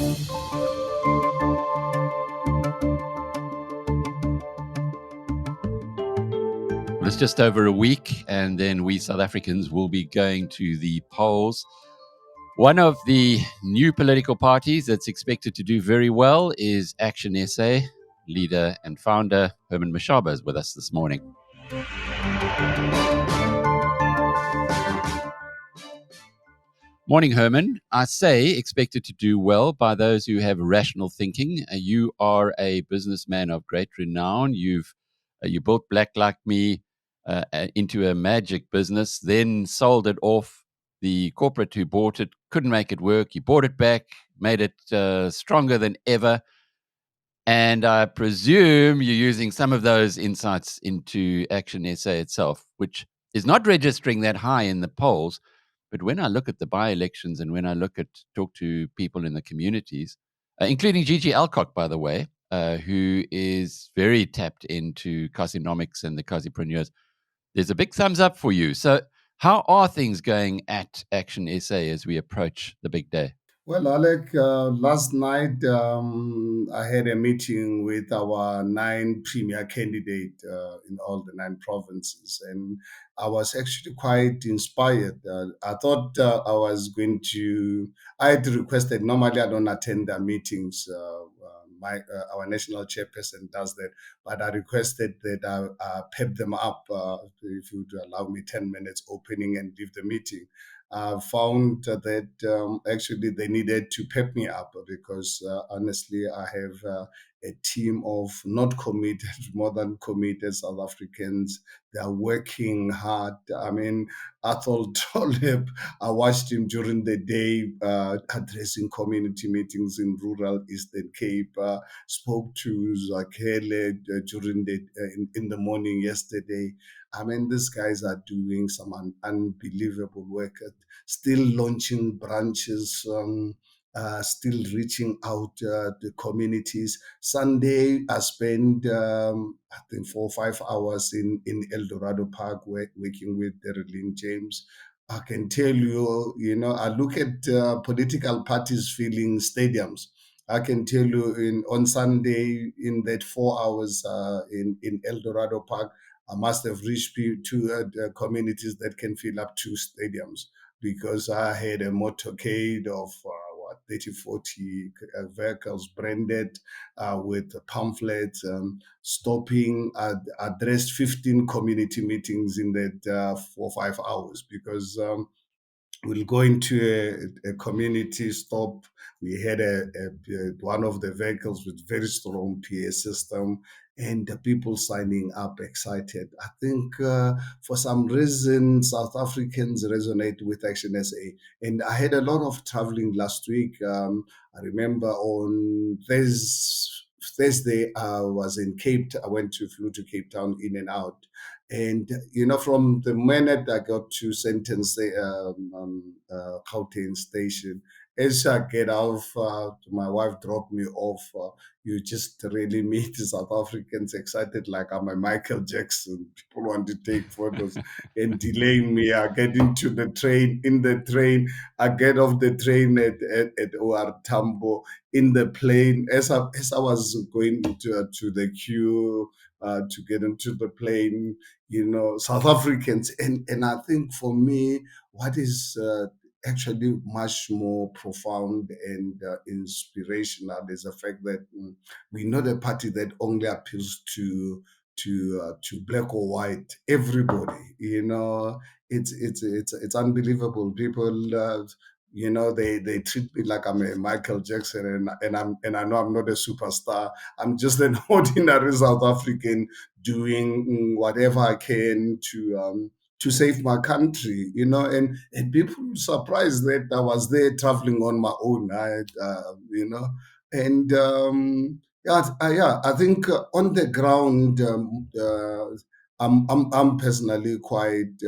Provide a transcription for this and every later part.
Well, it's just over a week, and then we South Africans will be going to the polls. One of the new political parties that's expected to do very well is ActionSA. Leader and founder Herman Mashaba is with us this morning. Morning, Herman. I say expected to do well by those who have rational thinking. You are a businessman of great renown. You built Black Like Me into a magic business, then sold it off. The corporate who bought it couldn't make it work. You bought it back, made it stronger than ever. And I presume you're using some of those insights into ActionSA itself, which is not registering that high in the polls. But when I look at the by-elections and when I talk to people in the communities, including Gigi Alcock, by the way, who is very tapped into Casinomics and the Casipreneurs, there's a big thumbs up for you. So how are things going at ActionSA as we approach the big day? Well, Alec, last night I had a meeting with our 9 premier candidates in all the 9 provinces, and I was actually quite inspired. I thought I had requested, normally I don't attend the meetings, our national chairperson does that, but I requested that I pep them up, if you would allow me 10 minutes opening and leave the meeting. Found that actually they needed to pep me up because honestly, I have a team of not committed, more than committed South Africans. They are working hard. I mean, Athol Toleb, I watched him during the day addressing community meetings in rural Eastern Cape, spoke to Zakhele during in the morning yesterday. I mean, these guys are doing some unbelievable work, still launching branches, still reaching out to communities. Sunday, I spent, I think, 4 or 5 hours in El Dorado Park working with Darylene James. I can tell you, I look at political parties filling stadiums. I can tell you on Sunday, in that 4 hours in El Dorado Park, I must have reached to communities that can fill up 2 stadiums because I had a motorcade of 30, 40 vehicles branded with pamphlets, stopping, addressed 15 community meetings in that 4 or 5 hours because we'll go into a community stop. We had one of the vehicles with very strong PA system and the people signing up excited. I think for some reason, South Africans resonate with ActionSA. And I had a lot of traveling last week. I remember on Thursday, I was in flew to Cape Town in and out. And, from the minute I got to Gauteng station, as I get off, my wife dropped me off. You just really meet South Africans excited like I'm a Michael Jackson. People want to take photos and delaying me. I get into the train. In the train, I get off the train at OR Tambo. In the plane, as I was going to the queue to get into the plane, South Africans. And I think for me, what is actually much more profound and inspirational is the fact that we're not a party that only appeals to black or white. Everybody, it's unbelievable. People. They treat me like I'm a Michael Jackson, and I know I'm not a superstar. I'm just an ordinary South African doing whatever I can to save my country, and people surprised that I was there traveling on my own, and I think on the ground, I'm personally quite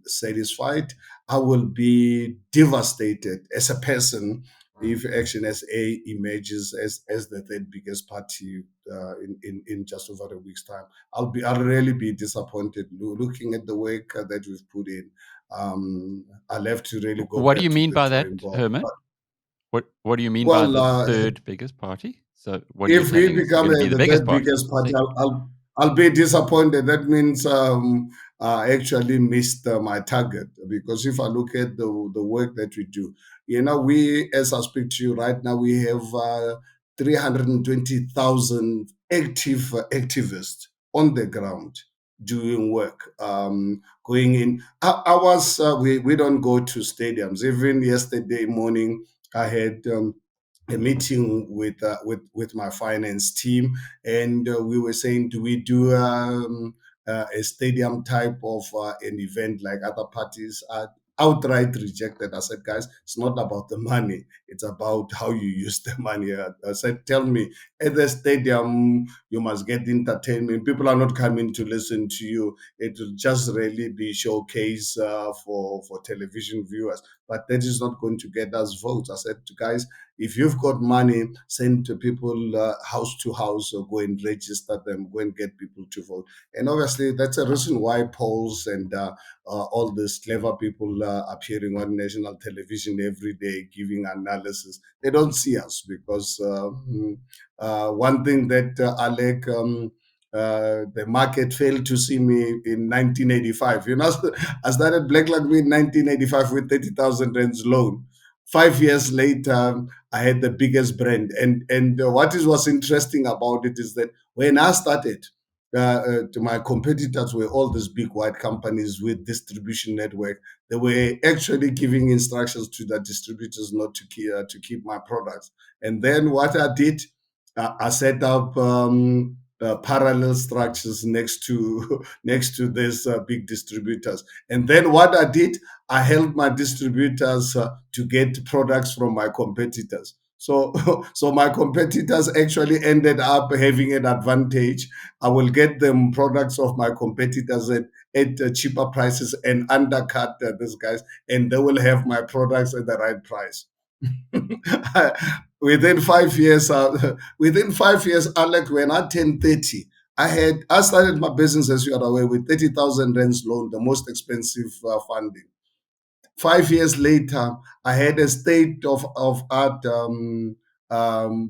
satisfied. I will be devastated as a person if ActionSA emerges as the third biggest party in just over a week's time. I'll really be disappointed looking at the work that we've put in. I'll have to really go. What back do you to mean the by that, drawing board. Herman? What do you mean by Well, the third biggest party? So what are you if we telling us? You're become going to be the the biggest third party. biggest party, Say. I'll be disappointed. That means I actually missed my target, because if I look at the work that we do, we, as I speak to you right now, we have 320,000 active activists on the ground doing work. Going in, we don't go to stadiums. Even yesterday morning, I had. A meeting with my finance team, and we were saying, do we do a stadium type of an event like other parties are outright rejected? I said, guys, it's not about the money, it's about how you use the money. I said, tell me, at the stadium you must get entertainment. People are not coming to listen to you. It will just really be showcase for television viewers, but that is not going to get us votes. I said, guys, if you've got money, send to people house to house, or go and register them, go and get people to vote. And obviously, that's a reason why polls and all these clever people appearing on national television every day giving analysis, they don't see us, because one thing that Alec, the market failed to see me in 1985. I started Black Like Me in 1985 with 30,000 rands loan. 5 years later, I had the biggest brand. And what was interesting about it is that when I started, to my competitors were all these big white companies with distribution network. They were actually giving instructions to the distributors not to keep my products. And then what I did, I set up parallel structures next to next to these big distributors. And then what I did, I helped my distributors to get products from my competitors. So, so my competitors actually ended up having an advantage. I will get them products of my competitors at cheaper prices and undercut these guys, and they will have my products at the right price. within 5 years, within 5 years, Alec, when I turned 30, I started my business, as you are aware, with 30,000 rands loan, the most expensive funding. 5 years later, I had a state of art,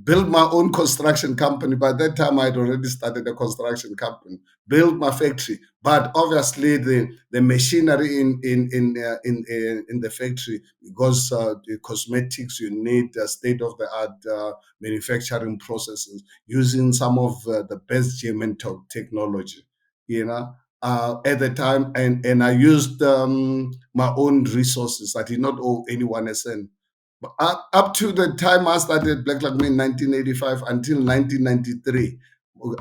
built my own construction company. By that time, I had already started a construction company, built my factory. But obviously, the machinery in the factory, because the cosmetics, you need state of the art manufacturing processes using some of the best German technology. You know, at the time, and I used my own resources. I did not owe anyone a cent. But up to the time I started Black Like Me in 1985 until 1993,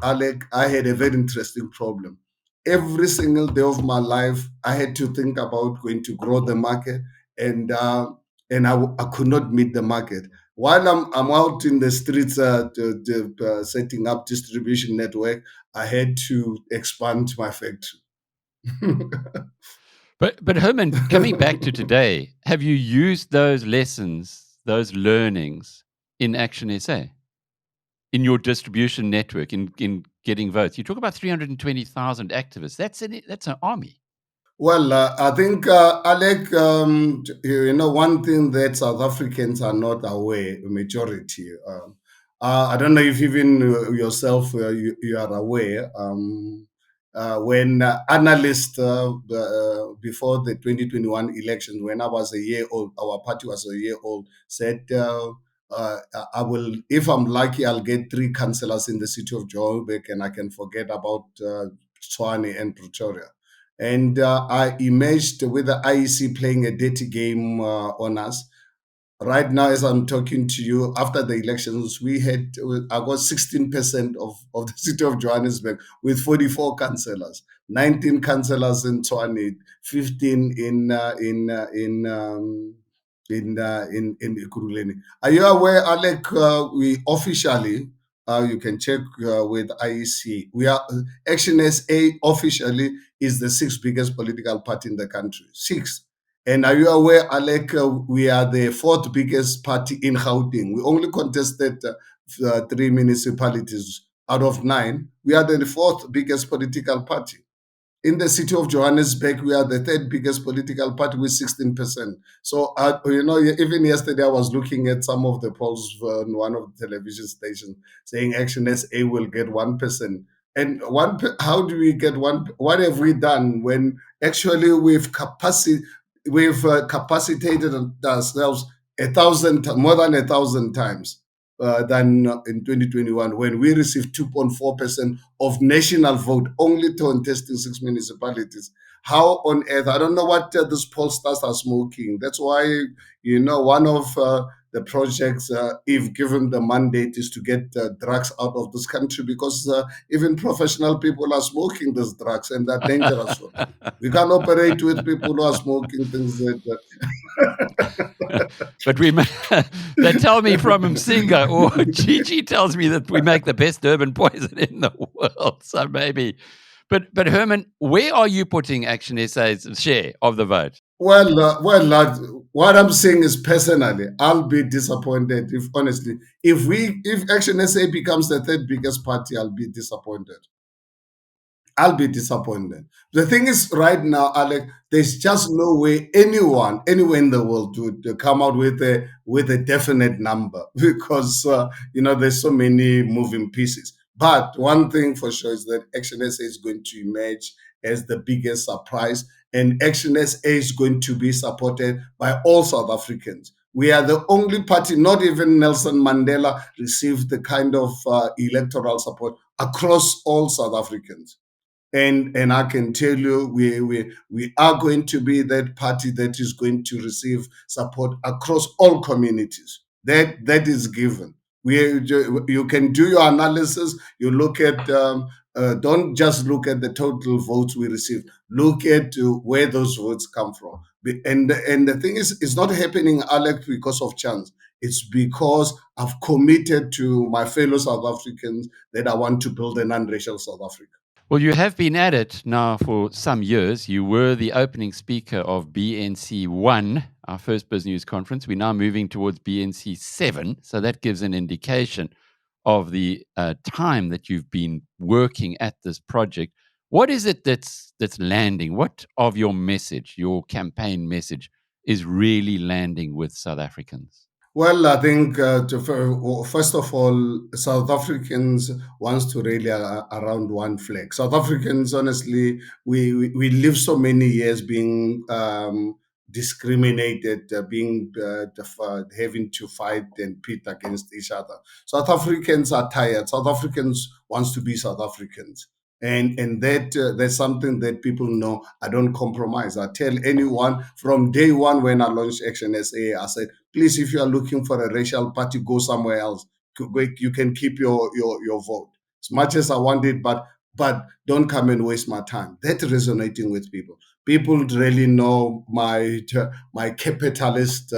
Alec, I had a very interesting problem. Every single day of my life, I had to think about going to grow the market, and I could not meet the market. While I'm out in the streets setting up distribution network, I had to expand my factory. But Herman, coming back to today, have you used those lessons, those learnings in Action SA, in your distribution network, in getting votes? You talk about 320,000 activists. That's an army. Well, I think, Alec, one thing that South Africans are not aware, majority, I don't know if even yourself, you are aware, when analysts, before the 2021 elections, when I was a year old, our party was a year old, said, I will, if I'm lucky, I'll get 3 councillors in the city of Joburg, and I can forget about Tshwane and Pretoria. And I emerged with the IEC playing a dirty game on us. Right now, as I'm talking to you, after the elections, I got 16% of the city of Johannesburg with 44 councillors, 19 councillors in Tshwane, 15 in Ekurhuleni. Are you aware, Alec? We officially, you can check with IEC. We are ActionSA officially is the sixth biggest political party in the country. Six. And are you aware, Alec, we are the fourth biggest party in Gauteng. We only contested 3 municipalities out of 9. We are the fourth biggest political party in the city of Johannesburg, we are the third biggest political party with 16%. So, even yesterday, I was looking at some of the polls on one of the television stations saying Action SA will get 1%. And how do we get one? What have we done when actually we've capacitated ourselves more than 1,000 times than in 2021 when we received 2.4% of national vote only to contest in 6 municipalities. How on earth? I don't know what these pollsters are smoking. That's why, one of the projects, if given the mandate, is to get drugs out of this country, because even professional people are smoking these drugs and they're dangerous ones. We can't operate with people who are smoking things that. But they tell me from Msinga, or Gigi tells me that we make the best urban poison in the world. So maybe, but Herman, where are you putting Action SA's share of the vote? What I'm saying is, personally, I'll be disappointed if Action SA becomes the third biggest party. I'll be disappointed. I'll be disappointed. The thing is, right now, Alec, there's just no way anyone, anywhere in the world, to come out with a definite number because there's so many moving pieces. But one thing for sure is that Action SA is going to emerge as the biggest surprise, and Action SA is going to be supported by all South Africans. We are the only party, not even Nelson Mandela received the kind of electoral support across all South Africans. And I can tell you, we are going to be that party that is going to receive support across all communities. That is given. You can do your analysis. You look at don't just look at the total votes we receive. Look at where those votes come from. And the thing is, it's not happening, Alec, because of chance. It's because I've committed to my fellow South Africans that I want to build a non-racial South Africa. Well, you have been at it now for some years. You were the opening speaker of BNC 1, our first BizNews conference. We're now moving towards BNC 7. So that gives an indication of the time that you've been working at this project. What is it that's landing? What of your message, your campaign message, is really landing with South Africans? Well, I think first of all, South Africans wants to rally around one flag. South Africans, honestly, we live so many years being discriminated, having to fight and pit against each other. South Africans are tired. South Africans wants to be South Africans. And that's something that people know. I don't compromise. I tell anyone from day one when I launched Action SA, I said, please, if you are looking for a racial party, go somewhere else. You can keep your vote as much as I want it, but don't come and waste my time. That's resonating with people. People really know my capitalist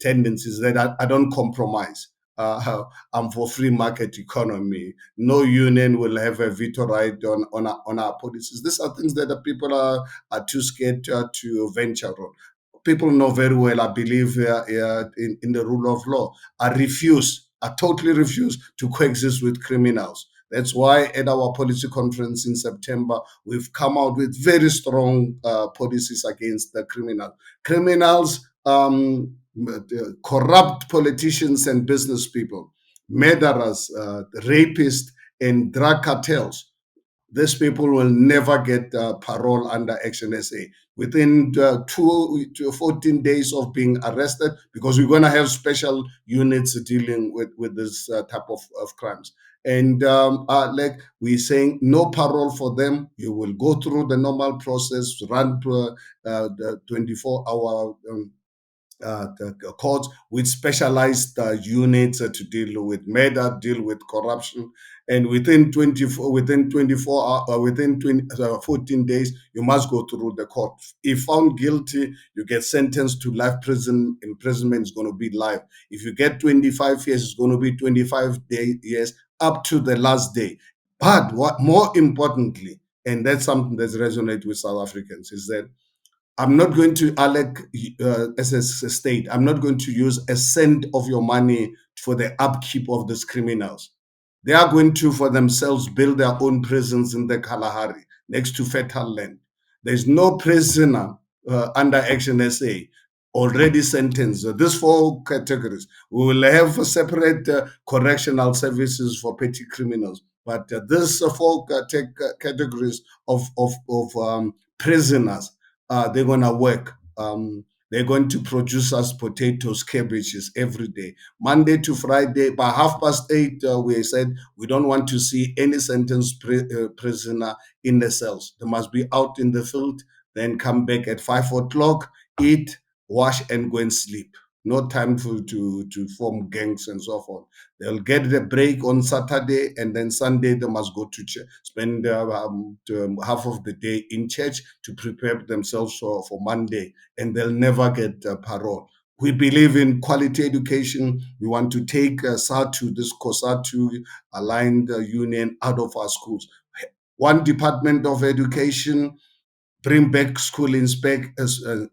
tendencies, that I don't compromise. I'm for free market economy. No union will have a veto right on our policies. These are things that the people are too scared to venture on. People know very well, I believe in the rule of law. I totally refuse to coexist with criminals. That's why at our policy conference in September, we've come out with very strong policies against the criminals, corrupt politicians and business people, murderers, rapists, and drug cartels. These people will never get parole under Action SA. Within 14 days of being arrested, because we're going to have special units dealing with this type of crimes. And like we're saying, no parole for them. You will go through the normal process, run the 24-hour the courts with specialized units to deal with murder, deal with corruption, and within 14 days, you must go through the court. If found guilty, you get sentenced to life prison. Imprisonment is going to be life. If you get 25 years, it's going to be 25 years up to the last day. But what more importantly, and that's something that resonates with South Africans, is that I'm not going to, Alec, as a state, I'm not going to use a cent of your money for the upkeep of these criminals. They are going to, for themselves, build their own prisons in the Kalahari. next to fertile land. There's no prisoner under ActionSA already sentenced. These four categories. We will have separate correctional services for petty criminals. But these four categories of prisoners, they're going to work. They're going to produce us potatoes, cabbages every day. Monday to Friday, by 8:30, we said we don't want to see any sentenced prisoner in the cells. They must be out in the field, then come back at 5 o'clock, eat, wash, and go and sleep. No time to form gangs and so forth. They'll get the break on Saturday, and then Sunday they must go to church, spend half of the day in church to prepare themselves for Monday, and they'll never get parole. We believe in quality education. We want to take SATU, this COSATU aligned union, out of our schools. One Department of Education, bring back school inspectors, bring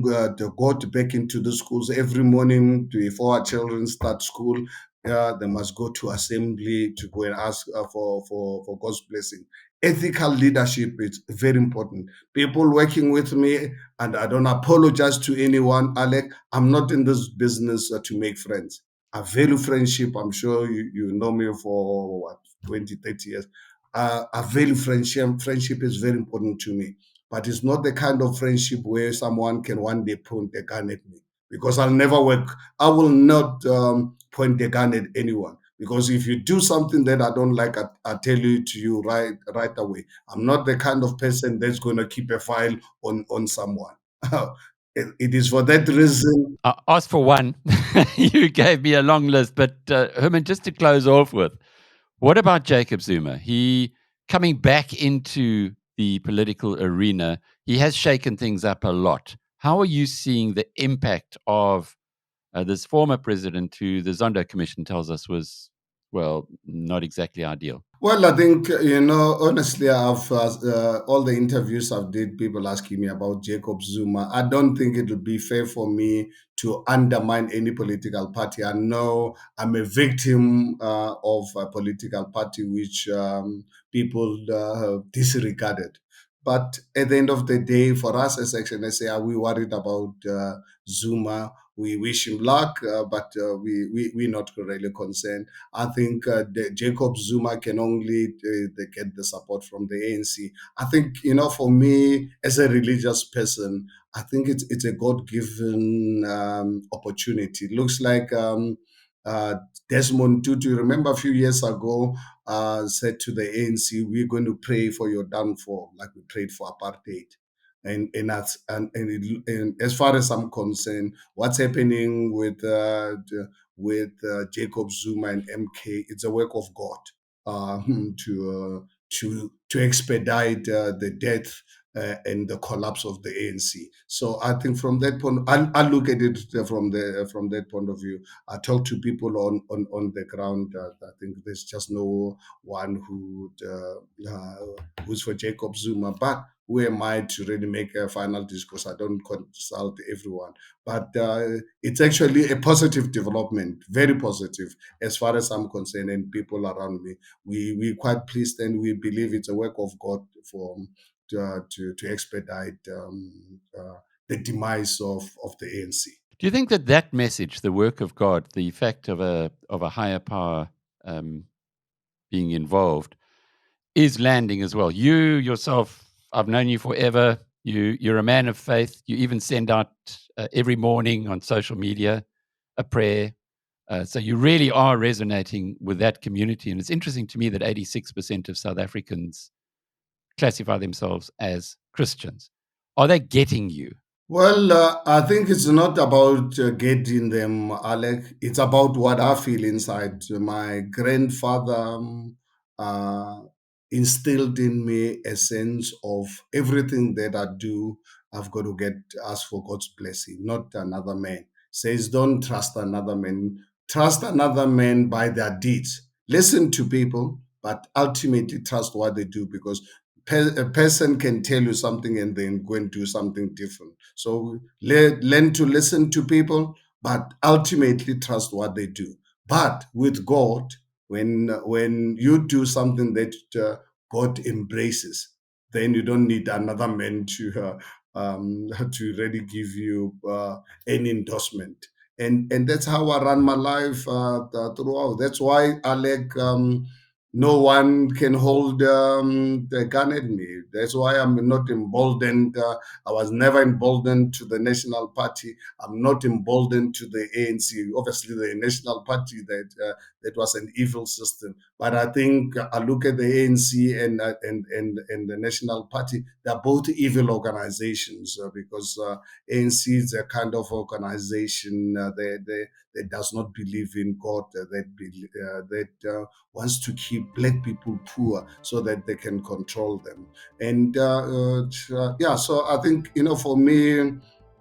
the God back into the schools every morning before our children start school. They must go to assembly to go and ask for God's blessing. Ethical leadership is very important. People working with me, and I don't apologize to anyone, Alec, I'm not in this business to make friends. I value friendship. I'm sure you know me for what, 20, 30 years. I value friendship. Friendship is very important to me, but it's not the kind of friendship where someone can one day point a gun at me, because I'll never work. I will not point a gun at anyone, because if you do something that I don't like, I tell you to you right away. I'm not the kind of person that's going to keep a file on someone. It is for that reason. I asked for one. You gave me a long list. But Herman, just to close off with, what about Jacob Zuma? He coming back into the political arena, he has shaken things up a lot. How are you seeing the impact of this former president, who the Zondo Commission tells us was, well, not exactly ideal? Well, I think, honestly, I've all the interviews I've did, people asking me about Jacob Zuma. I don't think it would be fair for me to undermine any political party. I know I'm a victim of a political party which people disregarded. But at the end of the day, for us as ActionSA, are we worried about Zuma? We wish him luck, but we're not really concerned. I think Jacob Zuma can only get the support from the ANC. I think, for me as a religious person, I think it's a God-given opportunity. It looks like uh, Desmond Tutu, remember a few years ago, said to the ANC, "We're going to pray for your downfall, like we prayed for apartheid." And as far as I'm concerned, what's happening with Jacob Zuma and MK, it's a work of God to expedite the death and the collapse of the ANC. So I think from that point, I look at it from that point of view. I talk to people on the ground. I think there's just no one who's for Jacob Zuma, but who am I to really make a final discourse? I don't consult everyone, but it's actually a positive development, very positive as far as I'm concerned, and people around me. We're quite pleased, and we believe it's a work of God to expedite the demise of the ANC. Do you think that message, the work of God, the fact of a higher power being involved, is landing as well? You yourself, I've known you forever. You're a man of faith. You even send out every morning on social media a prayer. So you really are resonating with that community. And it's interesting to me that 86% of South Africans classify themselves as Christians. Are they getting you? Well, I think it's not about getting them, Alec. It's about what I feel inside. My grandfather uh, instilled in me a sense of everything that I do, I've got to ask for God's blessing, not another man. Says, don't trust another man. Trust another man by their deeds. Listen to people, but ultimately trust what they do, because a person can tell you something and then go and do something different. So learn to listen to people, but ultimately trust what they do. But with God, When you do something that God embraces, then you don't need another man to really give you an endorsement. And that's how I run my life throughout. That's why, Alec, no one can hold the gun at me. That's why I'm not emboldened. I was never emboldened to the National Party. I'm not emboldened to the ANC. Obviously, the National Party, that was an evil system. But I think I look at the ANC and the National Party. They're both evil organizations because ANC is a kind of organization that does not believe in God, that wants to keep black people poor so that they can control them. And yeah, so I think, for me,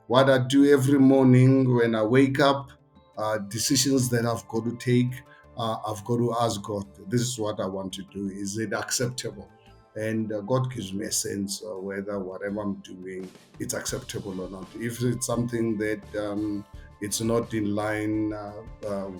what I do every morning when I wake up, decisions that I've got to take, I've got to ask God, this is what I want to do. Is it acceptable? And God gives me a sense whether whatever I'm doing, it's acceptable or not. If it's something that it's not in line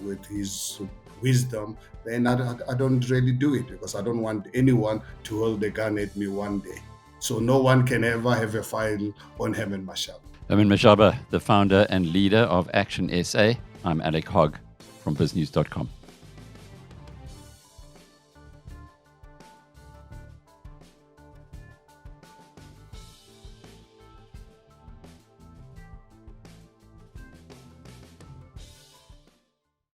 with His wisdom, then I don't really do it, because I don't want anyone to hold a gun at me one day. So no one can ever have a file on Herman Mashaba. Herman Mashaba, the founder and leader of ActionSA. I'm Alec Hogg from BizNews.com.